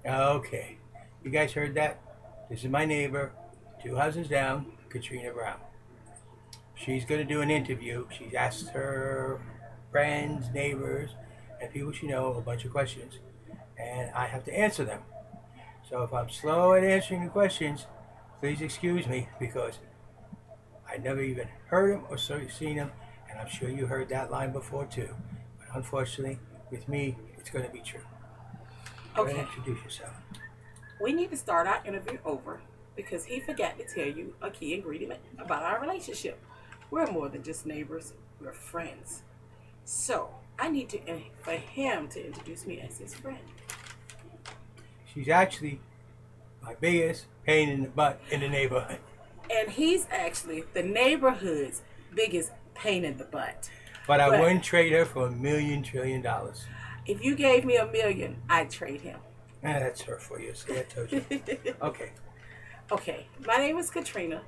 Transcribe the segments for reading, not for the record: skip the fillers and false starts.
Okay. You guys heard that? This is my neighbor, two houses down, Katrina Brown. She's going to do an interview. She's asked her friends, neighbors, and people she knows a bunch of questions, and I have to answer them. So if I'm slow at answering the questions, please excuse me because I never even heard them or seen them, and I'm sure you heard that line before too. But unfortunately, with me, it's going to be true. Go ahead and Okay, introduce yourself. we need to start our interview over because he forgot to tell you a key ingredient about our relationship. We're more than just neighbors, we're friends. So, I need to for him to introduce me as his friend. She's actually my biggest pain in the butt in the neighborhood. And he's actually the neighborhood's biggest pain in the butt. But I But wouldn't trade her for $1 million. if you gave me a million, I'd trade him. That's her for you. See, I told you. Okay. Okay, my name is Katrina,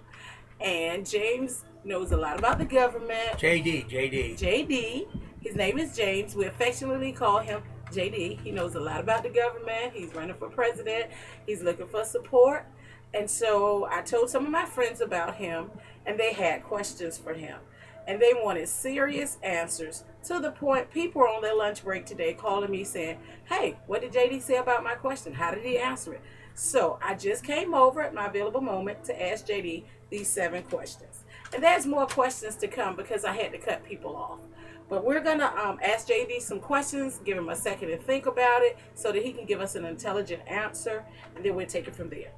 and James knows a lot about the government. JD. JD, his name is James. We affectionately call him JD. He knows a lot about the government. He's running for president. He's looking for support. And so I told some of my friends about him, and they had questions for him. And they wanted serious answers to the point people were on their lunch break today calling me saying, "Hey, what did JD say about my question? How did he answer it?" So I just came over at my available moment to ask JD these 7 questions. And there's more questions to come because I had to cut people off. But we're going to ask JD some questions, give him a second to think about it so that he can give us an intelligent answer, and then we'll take it from there.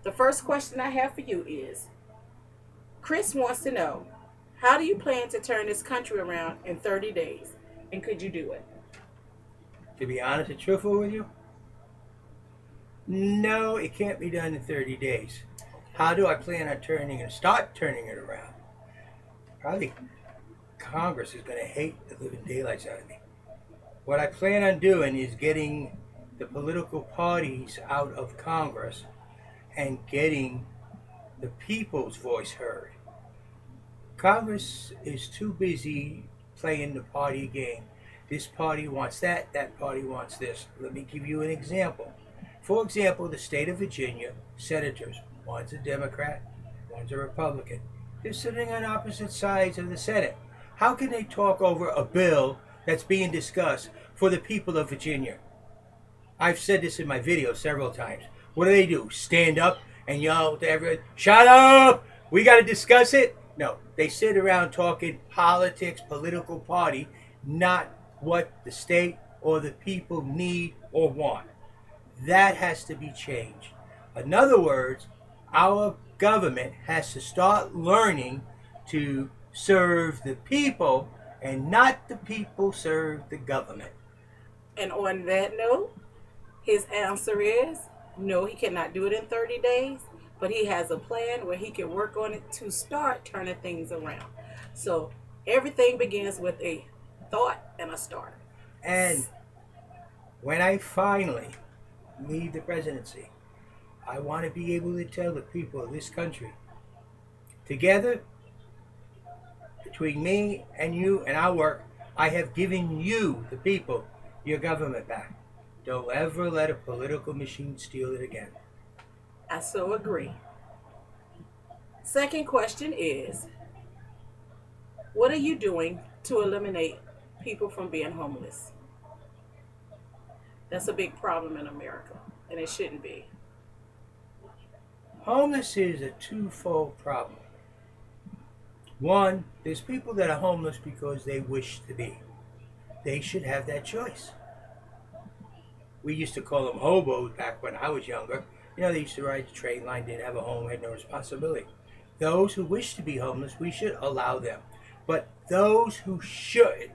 The first question I have for you is Chris wants to know, how do you plan to turn this country around in 30 days? And could you do it? To be honest and truthful with you, no, it can't be done in 30 days. How do I plan on start turning it around? Probably Congress is going to hate the living daylights out of me. What I plan on doing is getting the political parties out of Congress and getting the people's voice heard. Congress is too busy playing the party game. This party wants that party wants this. Let me give you an example. For example, the state of Virginia senators, one's a Democrat, one's a Republican. They're sitting on opposite sides of the Senate. How can they talk over a bill that's being discussed for the people of Virginia? I've said this in my video several times. What do? Stand up and yell to everyone, "Shut up! We got to discuss it." No, they sit around talking politics, political party, not what the state or the people need or want. That has to be changed. In other words, our government has to start learning to serve the people and not the people serve the government. And on that note, his answer is no, he cannot do it in 30 days, but he has a plan where he can work on it to start turning things around. So everything begins with a thought and a start. And when I finally leave the presidency, I want to be able to tell the people of this country, together, between me and you and our work, I have given you, the people, your government back. Don't ever let a political machine steal it again. I so agree. Second question is what are you doing to eliminate people from being homeless? That's a big problem in America, and it shouldn't be. Homeless is a twofold problem. One, there's people that are homeless because they wish to be. They should have that choice. We used to call them hobos back when I was younger. You know, they used to ride the train line, didn't have a home, had no responsibility. Those who wish to be homeless, we should allow them. But those who should,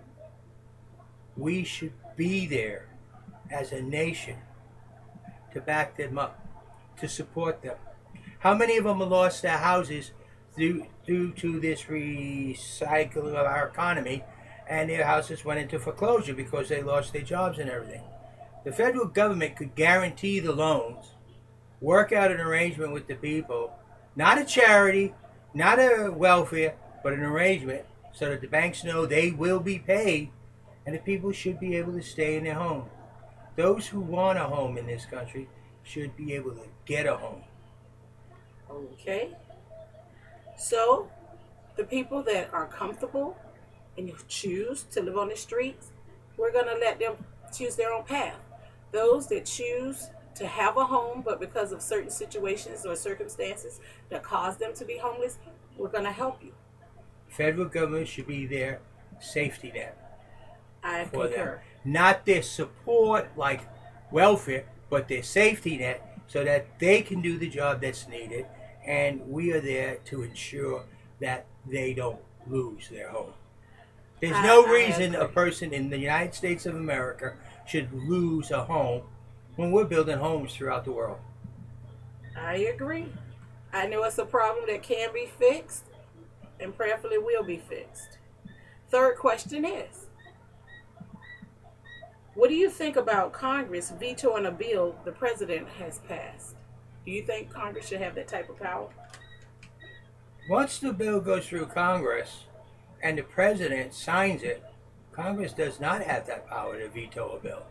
we should be there as a nation to back them up, to support them. How many of them have lost their houses due to this recycling of our economy, and their houses went into foreclosure because they lost their jobs and everything? The federal government could guarantee the loans, work out an arrangement with the people, not a charity, not a welfare, but an arrangement so that the banks know they will be paid and the people should be able to stay in their home. those who want a home in this country should be able to get a home. Okay. So, the people that are comfortable and who choose to live on the streets, we're going to let them choose their own path. Those that choose to have a home, but because of certain situations or circumstances that cause them to be homeless, we're going to help you. Federal government should be their safety net I for them. concur. Not their support like welfare, but their safety net so that they can do the job that's needed, and we are there to ensure that they don't lose their home. There's no reason a person in the United States of America should lose a home when we're building homes throughout the world. I agree. I know it's a problem that can be fixed and prayerfully will be fixed. Third question is, what do you think about Congress vetoing a bill the president has passed? Do you think Congress should have that type of power? Once the bill goes through Congress and the president signs it, Congress does not have that power to veto a bill.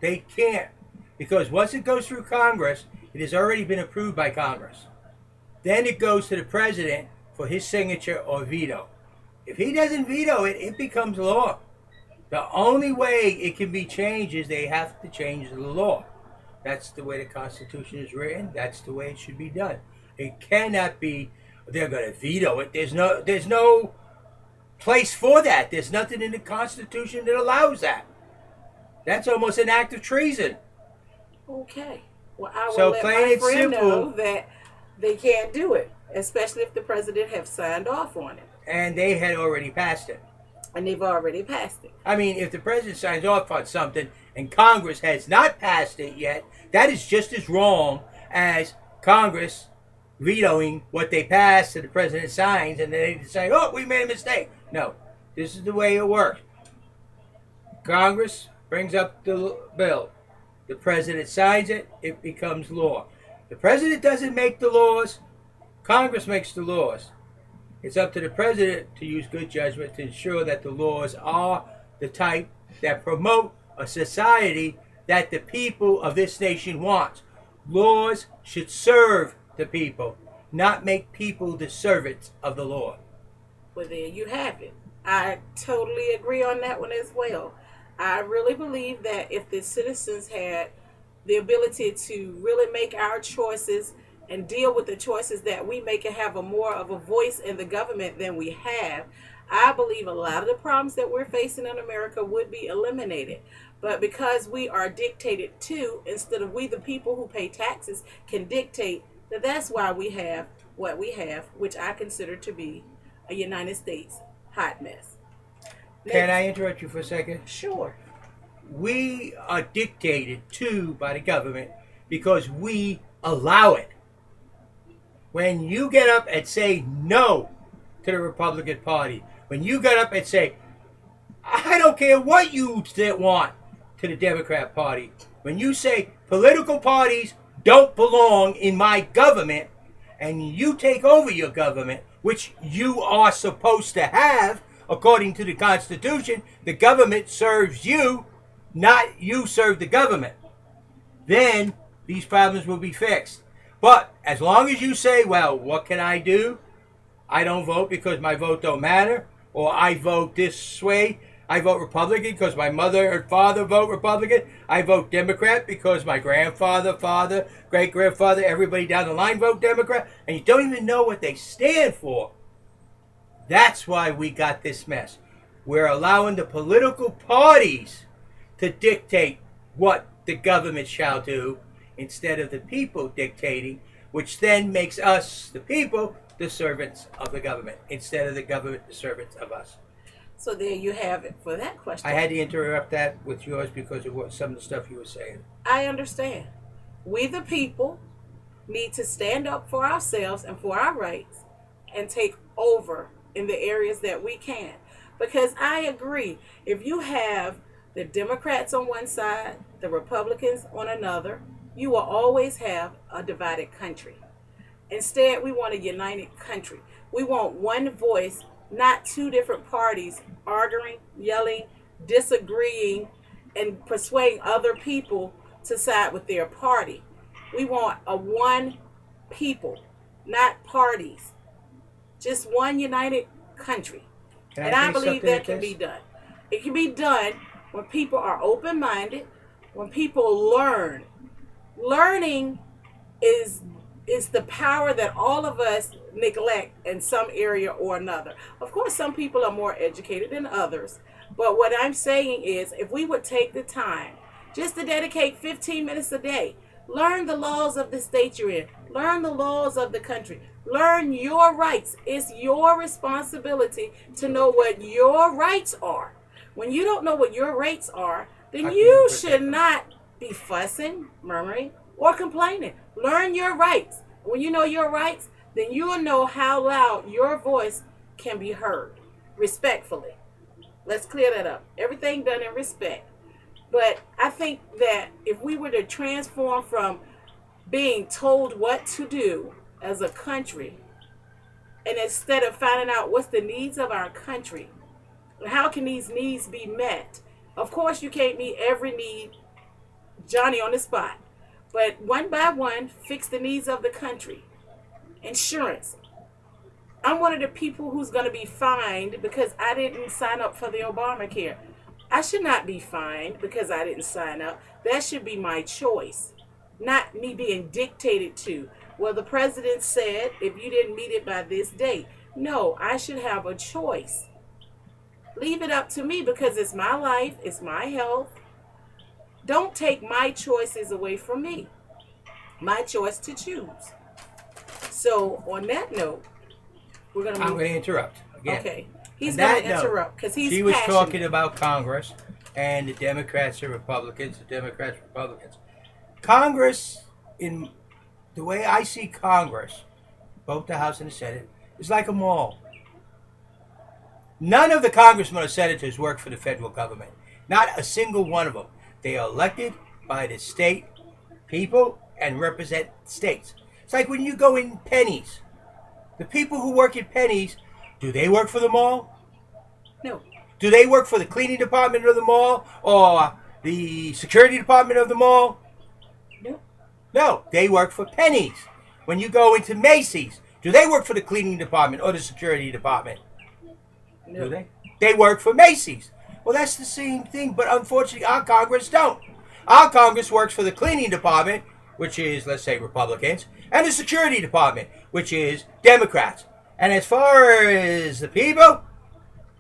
They can't, because once it goes through Congress, it has already been approved by Congress. Then it goes to the president for his signature or veto. If he doesn't veto it, it becomes law. The only way it can be changed is they have to change the law. That's the way the Constitution is written. That's the way it should be done. It cannot be they're going to veto it. There's no place for that. There's nothing in the Constitution that allows that. That's almost an act of treason. Okay. Well, I will So let plain my and friend simple- know that they can't do it, especially if the president have signed off on it. And they had already passed it. And they've already passed it. I mean, if the president signs off on something and Congress has not passed it yet, that is just as wrong as Congress vetoing what they passed and the president signs and then they say, oh, we made a mistake. No, this is the way it works. Congress brings up the bill. The president signs it, it becomes law. The president doesn't make the laws, Congress makes the laws. It's up to the president to use good judgment to ensure that the laws are the type that promote a society that the people of this nation wants. Laws should serve the people, not make people the servants of the law. Well, there you have it. I totally agree on that one as well. I really believe that if the citizens had the ability to really make our choices and deal with the choices that we make and have a more of a voice in the government than we have, I believe a lot of the problems that we're facing in America would be eliminated. But because we are dictated to, instead of we the people who pay taxes can dictate, that's why we have what we have, which I consider to be a United States hot mess. Can I interrupt you for a second? Sure. We are dictated to by the government because we allow it. When you get up and say no to the Republican Party, when you get up and say, I don't care what you want to the Democrat Party, when you say political parties don't belong in my government, and you take over your government, which you are supposed to have, according to the Constitution, the government serves you, not you serve the government. Then these problems will be fixed. But as long as you say, well, what can I do? I don't vote because my vote don't matter, or I vote this way. I vote Republican because my mother and father vote Republican. I vote Democrat because my grandfather, father, great-grandfather, everybody down the line vote Democrat, and you don't even know what they stand for. That's why we got this mess. We're allowing the political parties to dictate what the government shall do instead of the people dictating, which then makes us, the people, the servants of the government, instead of the government, the servants of us. So there you have it for that question. I had to interrupt that with yours because of what some of the stuff you were saying. I understand. We the people need to stand up for ourselves and for our rights and take over in the areas that we can. Because I agree, if you have the Democrats on one side, the Republicans on another, you will always have a divided country. Instead, we want a united country. We want one voice, not two different parties arguing, yelling, disagreeing, and persuading other people to side with their party. We want a one people, not parties, just one united country. Can I And I say believe something that at can this? be done. It can be done when people are open minded, when people learn. Learning is the power that all of us neglect in some area or another. Of course, some people are more educated than others. But what I'm saying is if we would take the time just to dedicate 15 minutes a day, learn the laws of the state you're in, learn the laws of the country, learn your rights. It's your responsibility to know what your rights are. When you don't know what your rights are, then How can you protect should them? not be fussing, murmuring, or complaining. Learn your rights. When you know your rights, then you will know how loud your voice can be heard respectfully. Let's clear that up. Everything done in respect. But I think that if we were to transform from being told what to do as a country, and instead of finding out what's the needs of our country, and how can these needs be met? Of course, you can't meet every need, Johnny, on the spot. But one by one, fix the needs of the country. Insurance. I'm one of the people who's going to be fined because I didn't sign up for the Obamacare. I should not be fined because I didn't sign up. That should be my choice, not me being dictated to. Well, the president said if you didn't meet it by this date. No, I should have a choice. Leave it up to me because it's my life, it's my health. Don't take my choices away from me. My choice to choose. So, on that note, we're going to I'm move. going to interrupt again. Okay. He's On going that to note, interrupt because he's She was passionate. talking about Congress and the Democrats and Republicans, the Democrats, Republicans. Congress, in the way I see Congress, both the House and the Senate, is like a mall. None of the congressmen or senators work for the federal government. Not a single one of them. They are elected by the state people and represent states. It's like when you go in Pennies. The people who work in Pennies, do they work for the mall? No. Do they work for the cleaning department of the mall or the security department of the mall? No. No, they work for Pennies. When you go into Macy's, do they work for the cleaning department or the security department? No. Do they? They work for Macy's. Well, that's the same thing, but unfortunately our Congress don't. Our Congress works for the cleaning department, which is, let's say, Republicans, and the security department, which is Democrats. And as far as the people,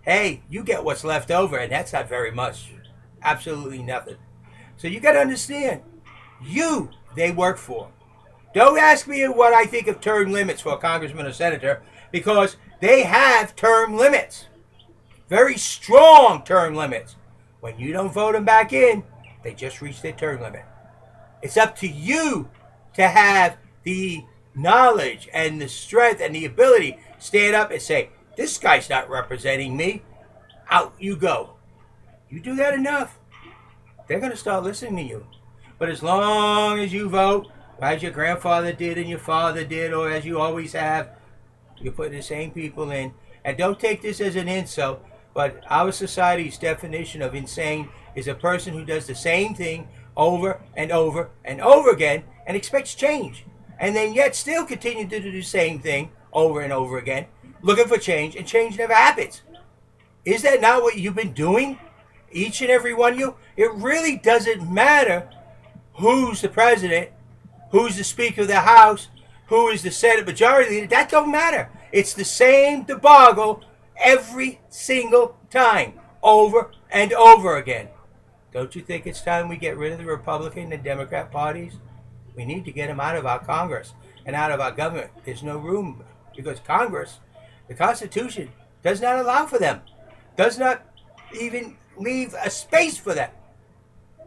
hey, you get what's left over, and that's not very much. Absolutely nothing. So you got to understand, they work for. Don't ask me what I think of term limits for a congressman or senator, because they have term limits. Very strong term limits. When you don't vote them back in, they just reach their term limit. It's up to you to have the knowledge and the strength and the ability to stand up and say, this guy's not representing me. Out you go. You do that enough, they're going to start listening to you. But as long as you vote, as your grandfather did and your father did, or as you always have, you're putting the same people in. And don't take this as an insult, but our society's definition of insane is a person who does the same thing over and over and over again and expects change. And then yet still continue to do the same thing over and over again, looking for change, and change never happens. Is that not what you've been doing? Each and every one of you? It really doesn't matter who's the president, who's the Speaker of the House, who is the Senate Majority Leader. That don't matter. It's the same debacle every single time, over and over again. Don't you think it's time we get rid of the Republican and Democrat parties? We need to get them out of our Congress and out of our government. There's no room because Congress, the Constitution, does not allow for them. Does not even leave a space for them.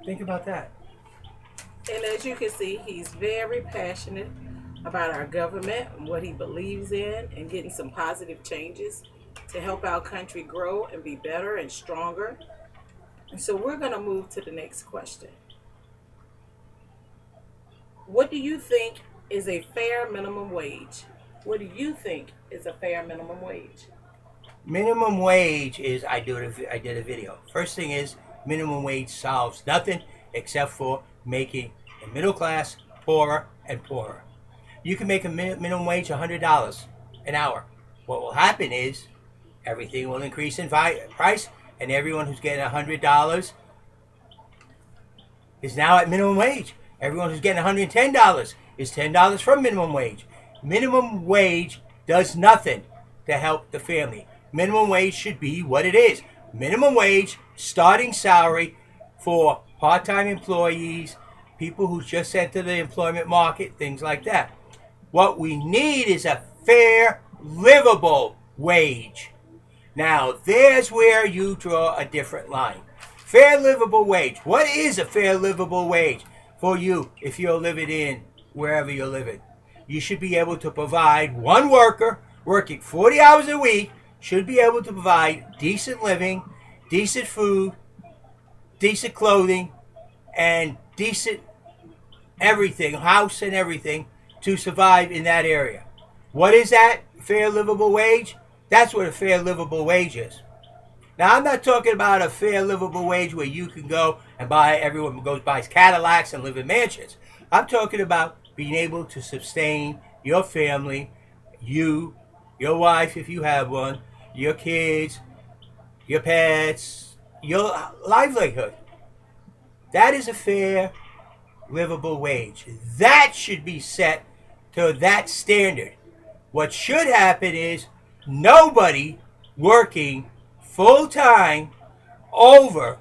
Think about that. And as you can see, he's very passionate about our government and what he believes in and getting some positive changes to help our country grow and be better and stronger. And so we're going to move to the next question. What do you think is a fair minimum wage? What do you think is a fair minimum wage? Minimum wage is, I did a video. First thing is, minimum wage solves nothing except for making the middle class poorer and poorer. You can make a minimum wage $100 an hour. What will happen is everything will increase in price, and everyone who's getting $100 is now at minimum wage. Everyone who's getting $110 is $10 from minimum wage. Minimum wage does nothing to help the family. Minimum wage should be what it is. Minimum wage, starting salary for part-time employees, people who just enter the employment market, things like that. What we need is a fair, livable wage. Now, there's where you draw a different line. Fair, livable wage. What is a fair, livable wage for you if you're living in wherever you're living? You should be able to provide one worker working 40 hours a week should be able to provide decent living, decent food, decent clothing, and decent everything, house and everything, to survive in that area. What is that fair livable wage? That's what a fair livable wage is. Now, I'm not talking about a fair livable wage where you can go and buy, everyone goes buys Cadillacs and live in mansions. I'm talking about being able to sustain your family, you, your wife if you have one, your kids, your pets, your livelihood. That is a fair livable wage. That should be set to that standard. What should happen is nobody working full-time over,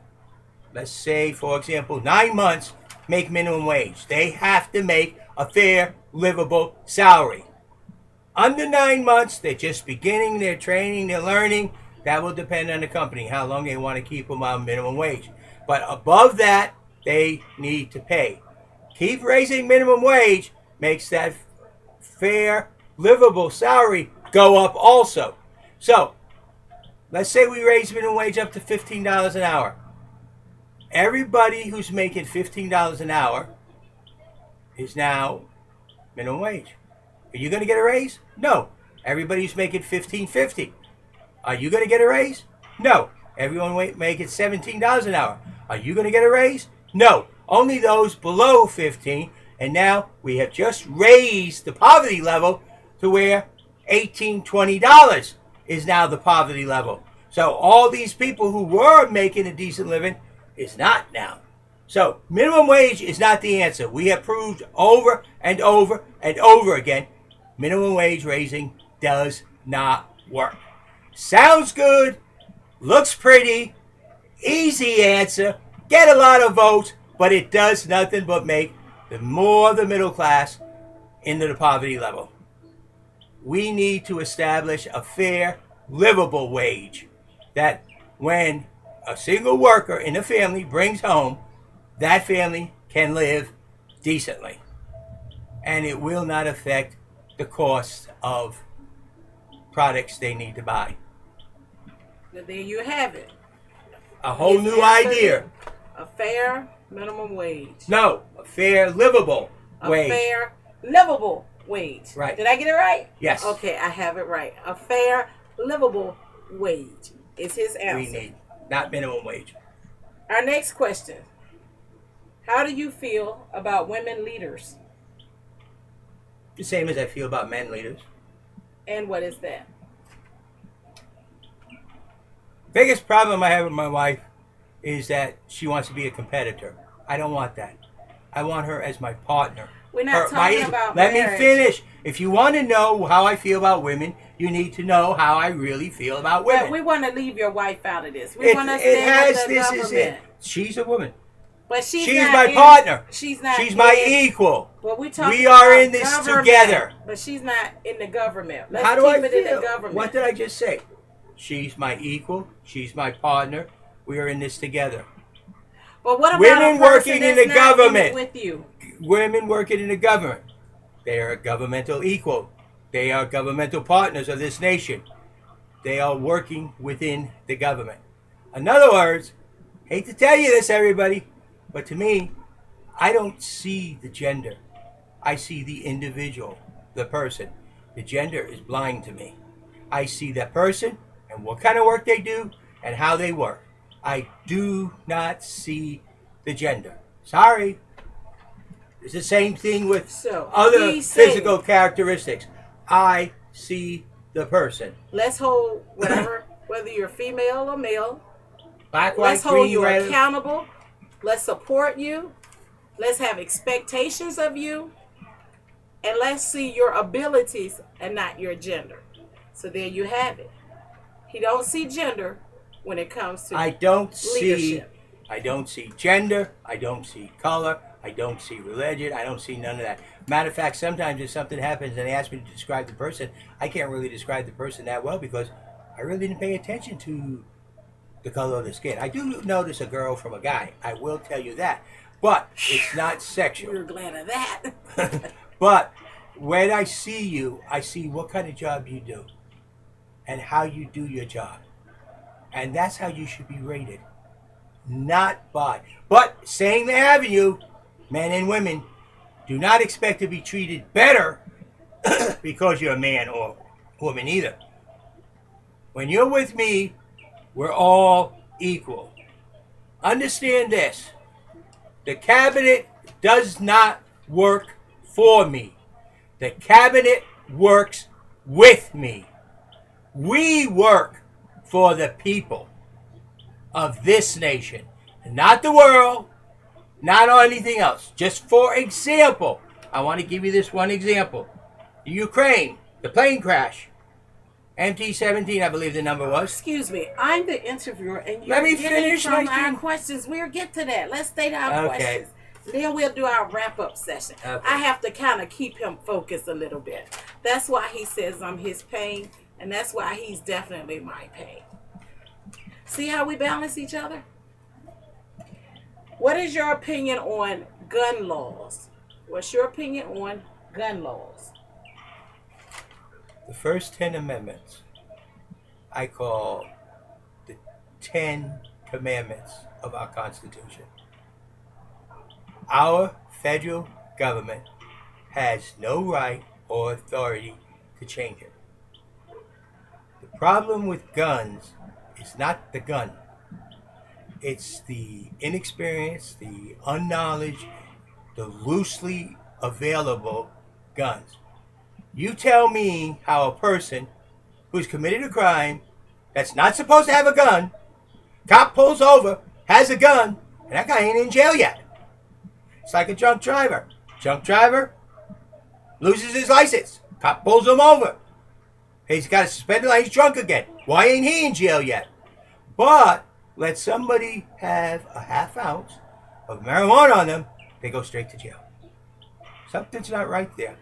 let's say, for example, 9 months, make minimum wage. They have to make a fair, livable salary. Under 9 months, they're just beginning their training, their learning. That will depend on the company, how long they want to keep them on minimum wage. But above that, they need to pay. Keep raising minimum wage makes that fair, livable salary go up also. So, let's say we raise minimum wage up to $15 an hour. Everybody who's making $15 an hour is now minimum wage. Are you going to get a raise? No. Everybody who's making $15.50. Are you going to get a raise? No. Everyone making $17 an hour. Are you going to get a raise? No. Only those below 15. And now we have just raised the poverty level to where $18, $20 is now the poverty level. So all these people who were making a decent living is not now. So minimum wage is not the answer. We have proved over and over and over again, minimum wage raising does not work. Sounds good, looks pretty, easy answer, get a lot of votes, but it does nothing but make the more the middle class into the poverty level. We need to establish a fair, livable wage that when a single worker in a family brings home, that family can live decently. And it will not affect the cost of products they need to buy. But there you have it. A whole new idea. A fair minimum wage. No, a fair, livable wage. A fair, livable wage. Right. Did I get it right? Yes. Okay, I have it right. A fair, livable wage is his answer. We need, not minimum wage. Our next question. How do you feel about women leaders? The same as I feel about men leaders. And what is that? Biggest problem I have with my wife is that she wants to be a competitor. I don't want that. I want her as my partner. We're not talking about Let marriage. me finish. If you want to know how I feel about women, you need to know how I really feel about women. But we want to leave your wife out of this. We want to stand with the government. Is it. She's a woman. But she's my partner. She's not. She's my equal. But we are in this government, together. But she's not in the government. Let's how do keep I it feel? in the government. What did I just say? She's my equal. She's my partner. We are in this together. But what about women a person working in that's the not government in it with you? Women working in the government. They are governmental equal. They are governmental partners of this nation. They are working within the government. In other words, hate to tell you this, everybody, but to me, I don't see the gender. I see the individual, the person. The gender is blind to me. I see that person and what kind of work they do and how they work. I do not see the gender. Sorry. It's the same thing with So other he's physical saying, characteristics. I see the person. let's hold whatever, whether you're female or male, Black, let's white, hold green, you red. accountable. Let's support you. Let's have expectations of you. And let's see your abilities and not your gender. So there you have it. He don't see gender when it comes to I don't see leadership. I don't see gender, I don't see color, I don't see religion, I don't see none of that. Matter of fact, sometimes if something happens and they ask me to describe the person, I can't really describe the person that well because I really didn't pay attention to the color of the skin. I do notice a girl from a guy, I will tell you that. But it's not sexual. We're glad of that. But when I see you, I see what kind of job you do and how you do your job. And that's how you should be rated. Not by. But same avenue, men and women, do not expect to be treated better because you're a man or woman either. When you're with me, we're all equal. Understand this. The cabinet does not work for me. The cabinet works with me. We work for the people of this nation, not the world, not on anything else. Just for example, I want to give you this one example. Ukraine, the plane crash. MT-17, I believe the number was. Excuse me, I'm the interviewer, and you're Let me getting finish from my our thing. questions. We'll get to that. Let's state our Okay. questions. Then we'll do our wrap-up session. Okay. I have to kind of keep him focused a little bit. That's why he says I'm his pain, and that's why he's definitely my pain. See how we balance each other? What is your opinion on gun laws? What's your opinion on gun laws? The first 10 amendments I call the 10 commandments of our Constitution. Our federal government has no right or authority to change it. The problem with guns is not the gun. It's the inexperience, the unknowledge, the loosely available guns. You tell me how a person who's committed a crime that's not supposed to have a gun, cop pulls over, has a gun, and that guy ain't in jail yet. It's like a drunk driver. Drunk driver loses his license. Cop pulls him over. He's got a suspended license, he's drunk again. Why ain't he in jail yet? But let somebody have a half ounce of marijuana on them, they go straight to jail. Something's not right there.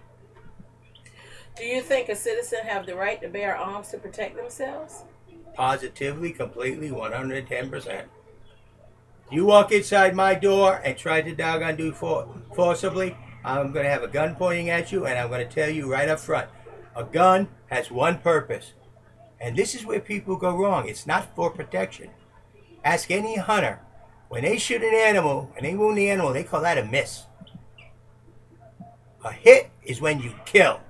Do you think a citizen have the right to bear arms to protect themselves? Positively, completely, 110%. You walk inside my door and try to doggone do forcibly, I'm going to have a gun pointing at you, and I'm going to tell you right up front, a gun has one purpose. And this is where people go wrong. It's not for protection. Ask any hunter. When they shoot an animal and they wound the animal, they call that a miss. A hit is when you kill.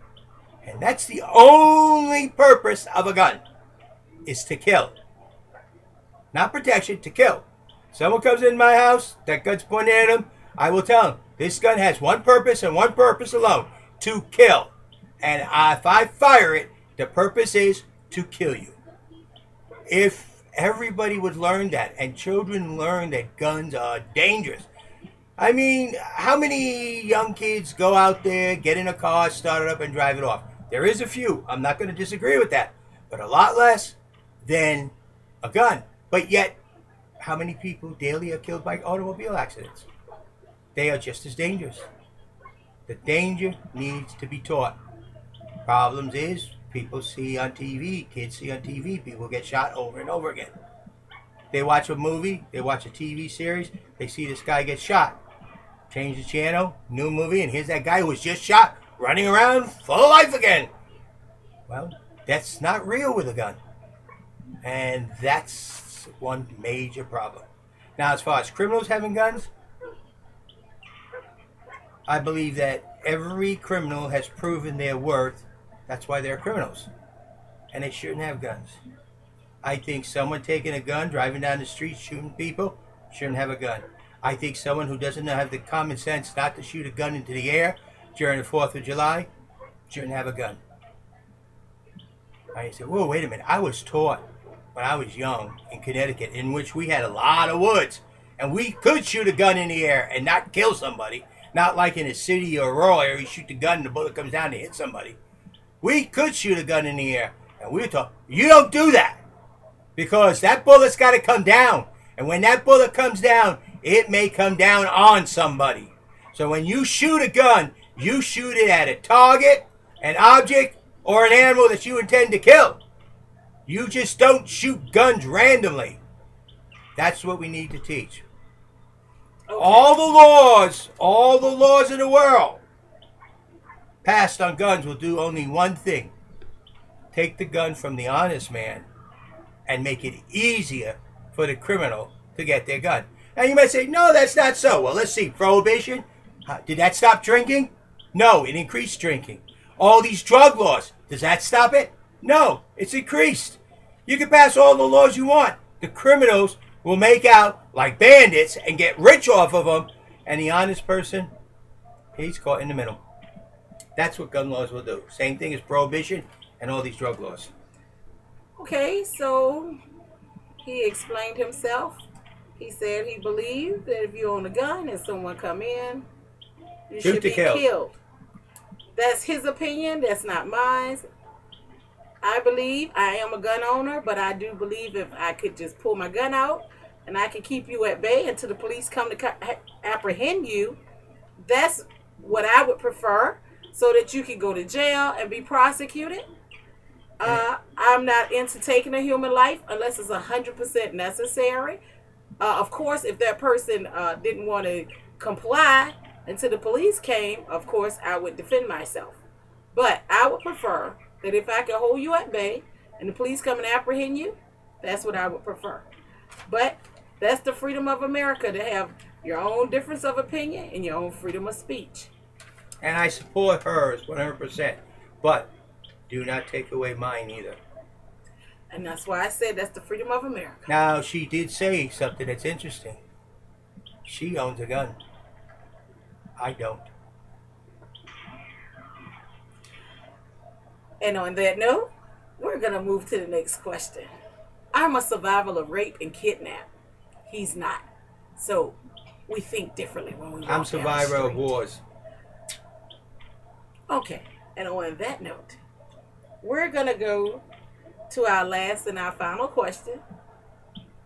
And that's the only purpose of a gun, is to kill. Not protection, to kill. Someone comes in my house, that gun's pointed at him, I will tell him, this gun has one purpose and one purpose alone, to kill. And if I fire it, the purpose is to kill you. If everybody would learn that, and children learn that guns are dangerous. I mean, how many young kids go out there, get in a car, start it up, and drive it off? There is a few. I'm not going to disagree with that. But a lot less than a gun. But yet, how many people daily are killed by automobile accidents? They are just as dangerous. The danger needs to be taught. Problems is, people see on TV, kids see on TV, people get shot over and over again. They watch a movie, they watch a TV series, they see this guy get shot. Change the channel, new movie, and here's that guy who was just shot, running around full of life again. Well, that's not real with a gun. And that's one major problem. Now, as far as criminals having guns, I believe that every criminal has proven their worth. That's why they're criminals. And they shouldn't have guns. I think someone taking a gun, driving down the street, shooting people, shouldn't have a gun. I think someone who doesn't have the common sense not to shoot a gun into the air during the 4th of July shouldn't have a gun. I said, whoa, wait a minute. I was taught when I was young in Connecticut, in which we had a lot of woods, and we could shoot a gun in the air and not kill somebody. Not like in a city or a rural area, you shoot the gun and the bullet comes down to hit somebody. We could shoot a gun in the air, and we were taught, you don't do that, because that bullet's got to come down. And when that bullet comes down, it may come down on somebody. So when you shoot a gun, you shoot it at a target, an object, or an animal that you intend to kill. You just don't shoot guns randomly. That's what we need to teach. Okay. All the laws in the world passed on guns will do only one thing. Take the gun from the honest man and make it easier for the criminal to get their gun. Now you might say, no, that's not so. Well, let's see. Prohibition? Did that stop drinking? No, it increased drinking. All these drug laws, does that stop it? No, it's increased. You can pass all the laws you want. The criminals will make out like bandits and get rich off of them, and the honest person, he's caught in the middle. That's what gun laws will do. Same thing as prohibition and all these drug laws. Okay, so he explained himself. He said he believed that if you own a gun and someone come in, you should be killed. That's his opinion. That's not mine. I believe I am a gun owner, but I do believe if I could just pull my gun out and I can keep you at bay until the police come to apprehend you, that's what I would prefer, so that you can go to jail and be prosecuted. I'm not into taking a human life unless it's 100% necessary. Of course, if that person didn't want to comply until the police came, of course, I would defend myself. But I would prefer that if I could hold you at bay and the police come and apprehend you, that's what I would prefer. But that's the freedom of America, to have your own difference of opinion and your own freedom of speech. And I support hers 100%. But do not take away mine either. And that's why I said that's the freedom of America. Now, she did say something that's interesting. She owns a gun. I don't. And on that note, we're going to move to the next question. I'm a survivor of rape and kidnap. He's not. So we think differently when we walk I'm a survivor down the of street. wars. Okay. And on that note, we're going to go to our last and our final question,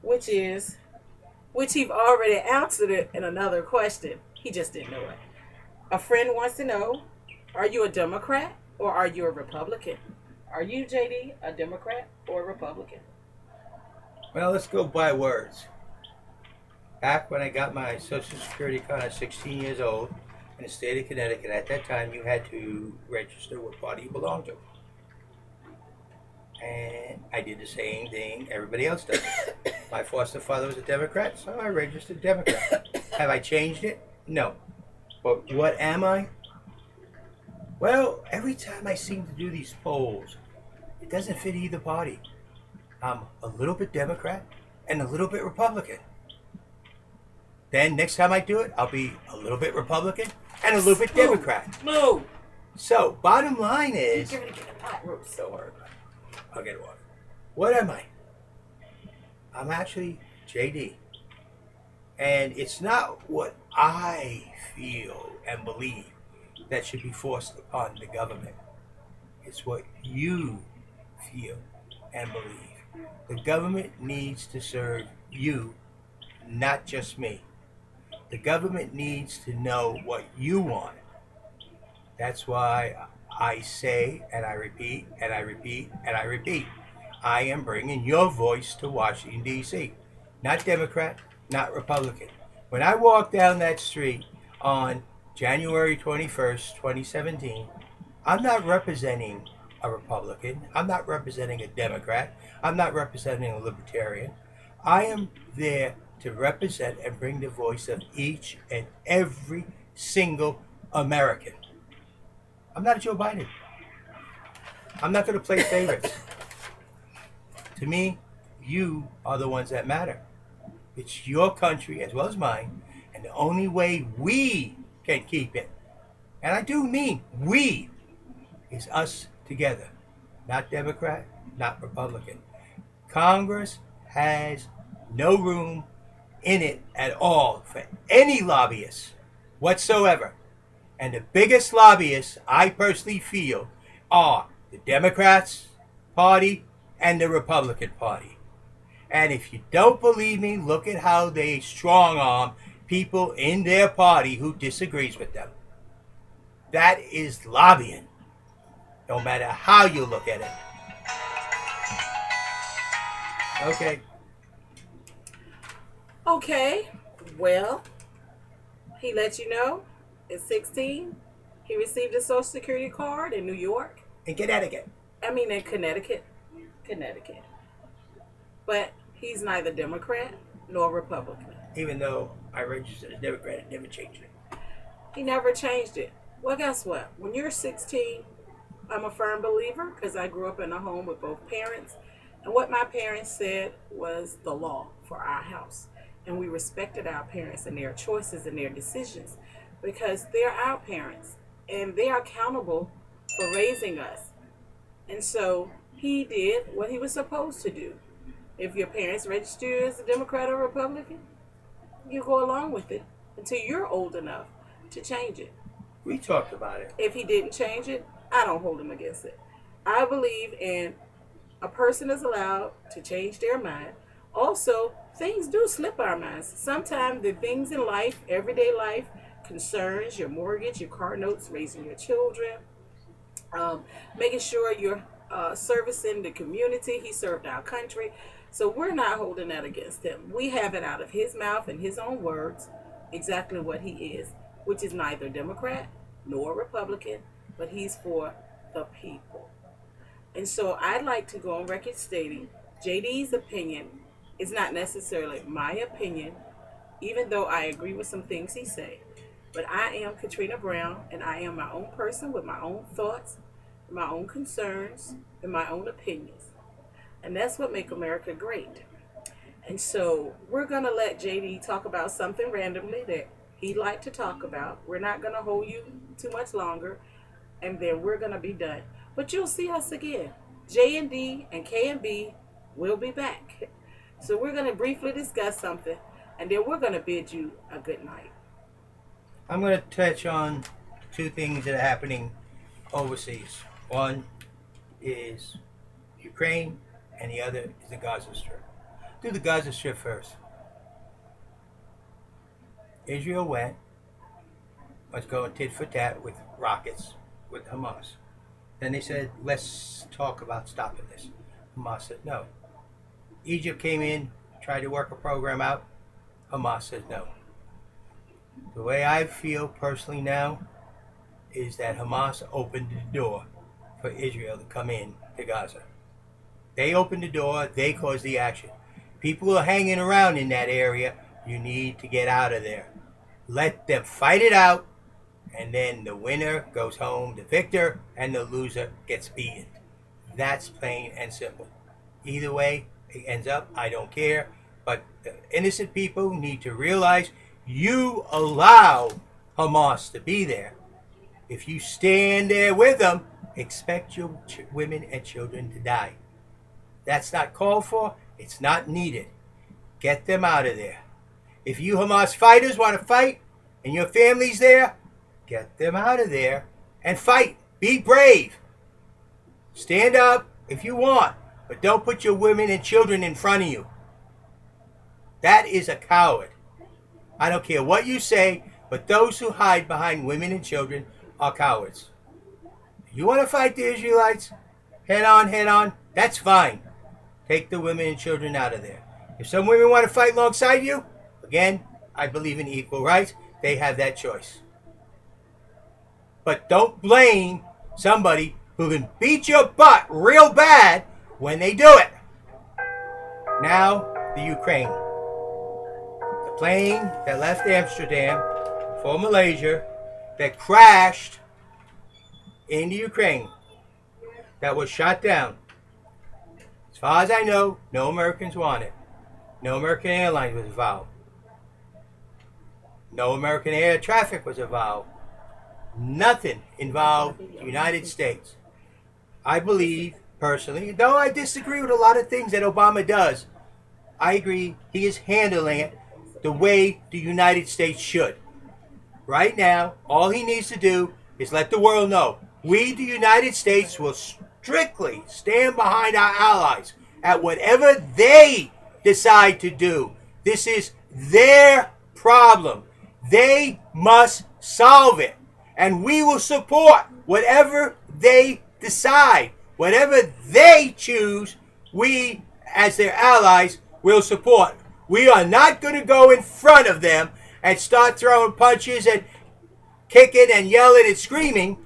which you've already answered it in another question. He just didn't know it. A friend wants to know, are you a Democrat or are you a Republican? Are you, JD, a Democrat or a Republican? Well, let's go by words. Back when I got my Social Security card, I was 16 years old in the state of Connecticut. At that time, you had to register what party you belonged to. And I did the same thing everybody else does. My foster father was a Democrat, so I registered Democrat. Have I changed it? No. But what am I? Well, every time I seem to do these polls, it doesn't fit either party. I'm a little bit Democrat and a little bit Republican. Then next time I do it, I'll be a little bit Republican and a little bit Democrat. Move. So, bottom line is... You're going to get a pot roast. Don't worry about it. I'll get water. What am I? I'm actually JD. And it's not what I feel and believe that should be forced upon the government. It's what you feel and believe. The government needs to serve you, not just me. The government needs to know what you want. That's why I say, and I repeat, and I repeat, and I repeat, I am bringing your voice to Washington, D.C. Not Democrat, not Republican. When I walked down that street on January 21st, 2017, I'm not representing a Republican. I'm not representing a Democrat. I'm not representing a Libertarian. I am there to represent and bring the voice of each and every single American. I'm not Joe Biden. I'm not going to play favorites. To me, you are the ones that matter. It's your country as well as mine, and the only way we can keep it, and I do mean we, is us together. Not Democrat, not Republican. Congress has no room in it at all for any lobbyists whatsoever. And the biggest lobbyists, I personally feel, are the Democrats Party and the Republican Party. And if you don't believe me, look at how they strong arm people in their party who disagrees with them. That is lobbying, no matter how you look at it. Okay. Okay, well, he let you know at 16 he received a Social Security card in New York. In Connecticut. In Connecticut. Connecticut. But he's neither Democrat nor Republican. Even though I registered as Democrat, it never changed it. He never changed it. Well, guess what? When you're 16, I'm a firm believer because I grew up in a home with both parents. And what my parents said was the law for our house. And we respected our parents and their choices and their decisions because they're our parents and they are accountable for raising us. And so he did what he was supposed to do. If your parents register you as a Democrat or Republican, you go along with it until you're old enough to change it. We talked about it. If he didn't change it, I don't hold him against it. I believe in a person is allowed to change their mind. Also, things do slip our minds. Sometimes the things in life, everyday life, concerns, your mortgage, your car notes, raising your children, making sure you're servicing the community. He served our country. So we're not holding that against him. We have it out of his mouth and his own words exactly what he is, which is neither Democrat nor Republican, but he's for the people. And so I'd like to go on record stating JD's opinion is not necessarily my opinion, even though I agree with some things he say. But I am Katrina Brown, and I am my own person with my own thoughts, my own concerns, and my own opinions. And that's what makes America great. And so we're going to let JD talk about something randomly that he'd like to talk about. We're not going to hold you too much longer, and then we're going to be done. But you'll see us again. J and D and K and B will be back. So we're going to briefly discuss something, and then we're going to bid you a good night. I'm going to touch on two things that are happening overseas. One is Ukraine, and the other is the Gaza Strip. Do the Gaza Strip first. Israel was going tit for tat with rockets with Hamas. Then they said, let's talk about stopping this. Hamas said no. Egypt came in, tried to work a program out. Hamas said no. The way I feel personally now is that Hamas opened the door for Israel to come in to Gaza. They opened the door, they caused the action. People are hanging around in that area. You need to get out of there. Let them fight it out, and then the winner goes home, the victor, and the loser gets beaten. That's plain and simple. Either way it ends up, I don't care. But the innocent people need to realize you allow Hamas to be there. If you stand there with them, expect your women and children to die. That's not called for. It's not needed. Get them out of there. If you Hamas fighters want to fight and your family's there, get them out of there and fight. Be brave. Stand up if you want, but don't put your women and children in front of you. That is a coward. I don't care what you say, but those who hide behind women and children are cowards. If you want to fight the Israelites, head on, that's fine. Take the women and children out of there. If some women want to fight alongside you, again, I believe in equal rights. They have that choice. But don't blame somebody who can beat your butt real bad when they do it. Now, the Ukraine. The plane that left Amsterdam for Malaysia that crashed into Ukraine, that was shot down. As far as I know, no Americans want it. No American Airlines was involved. No American air traffic was involved. Nothing involved the United States. I believe, personally, though I disagree with a lot of things that Obama does, I agree he is handling it the way the United States should. Right now, all he needs to do is let the world know we, the United States, will strictly stand behind our allies at whatever they decide to do. This is their problem. They must solve it. And we will support whatever they decide. Whatever they choose, we, as their allies, will support. We are not going to go in front of them and start throwing punches and kicking and yelling and screaming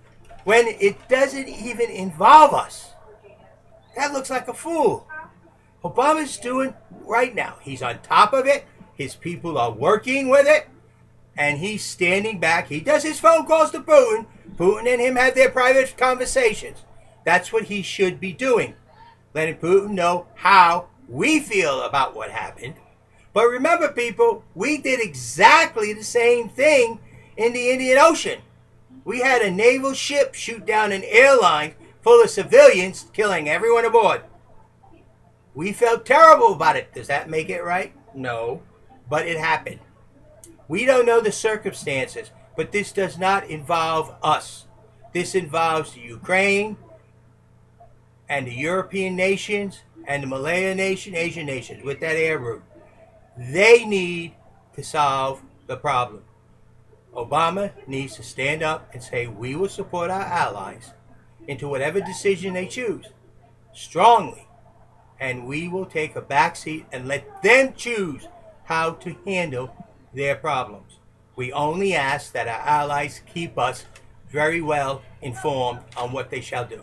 when it doesn't even involve us. That looks like a fool. Obama's doing right now. He's on top of it. His people are working with it. And he's standing back. He does his phone calls to Putin. Putin and him have their private conversations. That's what he should be doing. Letting Putin know how we feel about what happened. But remember, people, we did exactly the same thing in the Indian Ocean. We had a naval ship shoot down an airline full of civilians, killing everyone aboard. We felt terrible about it. Does that make it right? No. But it happened. We don't know the circumstances, but this does not involve us. This involves the Ukraine and the European nations and the Malaya nation, Asian nations with that air route. They need to solve the problem. Obama needs to stand up and say we will support our allies into whatever decision they choose strongly, and we will take a back seat and let them choose how to handle their problems. We only ask that our allies keep us very well informed on what they shall do.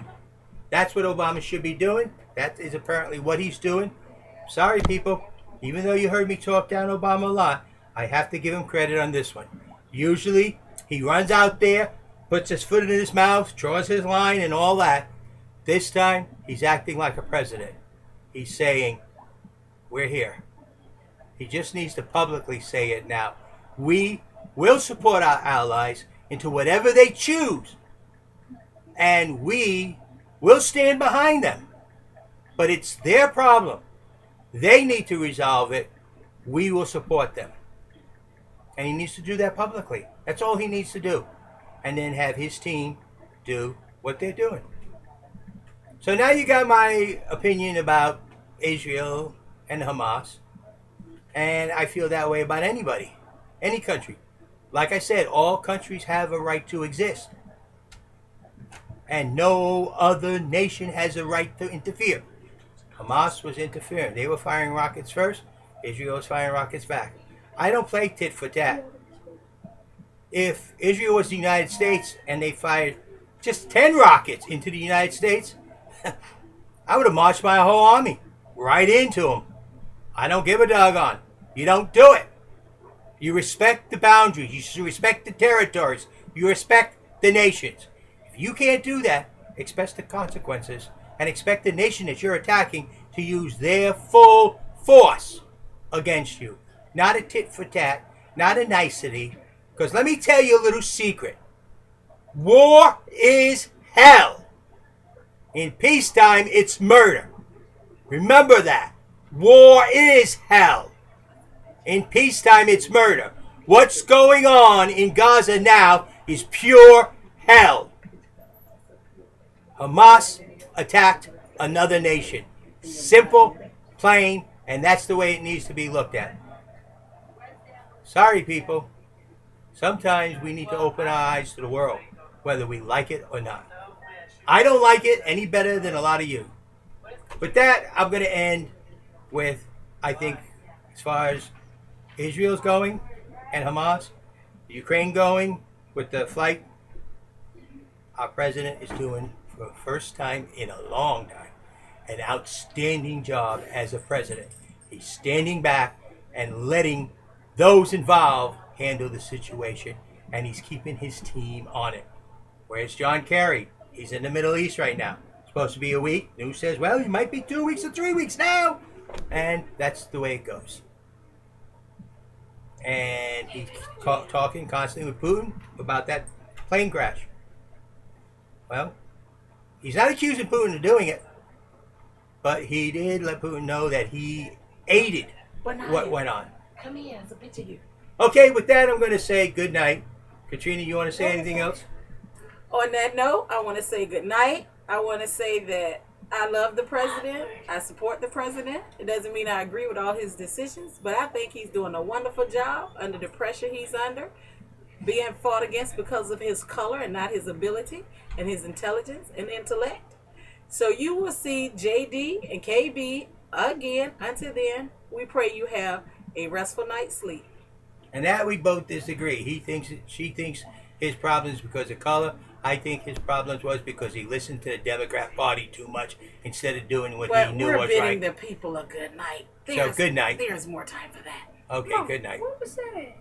That's what Obama should be doing. That is apparently what he's doing. Sorry, people. Even though you heard me talk down Obama a lot, I have to give him credit on this one. Usually, he runs out there, puts his foot in his mouth, draws his line and all that. This time, he's acting like a president. He's saying, we're here. He just needs to publicly say it now. We will support our allies into whatever they choose. And we will stand behind them. But it's their problem. They need to resolve it. We will support them. And he needs to do that publicly. That's all he needs to do. And then have his team do what they're doing. So now you got my opinion about Israel and Hamas. And I feel that way about anybody, any country. Like I said, all countries have a right to exist. And no other nation has a right to interfere. Hamas was interfering. They were firing rockets first. Israel was firing rockets back. I don't play tit for tat. If Israel was the United States and they fired just 10 rockets into the United States, I would have marched my whole army right into them. I don't give a doggone. You don't do it. You respect the boundaries. You respect the territories. You respect the nations. If you can't do that, expect the consequences and expect the nation that you're attacking to use their full force against you. Not a tit for tat, not a nicety. Because let me tell you a little secret. War is hell. In peacetime, it's murder. Remember that. War is hell. In peacetime, it's murder. What's going on in Gaza now is pure hell. Hamas attacked another nation. Simple, plain, and that's the way it needs to be looked at. Sorry, people. Sometimes we need to open our eyes to the world, whether we like it or not. I don't like it any better than a lot of you. With that, I'm going to end with, I think, as far as Israel's going and Hamas, Ukraine going with the flight, our president is doing, for the first time in a long time, an outstanding job as a president. He's standing back and letting those involved handle the situation, and he's keeping his team on it. Where's John Kerry? He's in the Middle East right now. Supposed to be a week. News says, well, it might be 2 weeks or 3 weeks now. And that's the way it goes. And he's talking constantly with Putin about that plane crash. Well, he's not accusing Putin of doing it, but he did let Putin know that he aided what went on. Come here, there's a picture here. Okay, with that, I'm going to say good night. Katrina, you want to say anything else? On that note, I want to say good night. I want to say that I love the president. I support the president. It doesn't mean I agree with all his decisions, but I think he's doing a wonderful job under the pressure he's under, being fought against because of his color and not his ability and his intelligence and intellect. So you will see JD and KB again. Until then, we pray you have a restful night's sleep. And that we both disagree. She thinks his problems because of color. I think his problems was because he listened to the Democrat Party too much instead of doing what he knew was right. We're bidding the people a good night. So good night. There's more time for that. Okay, good night. What was that?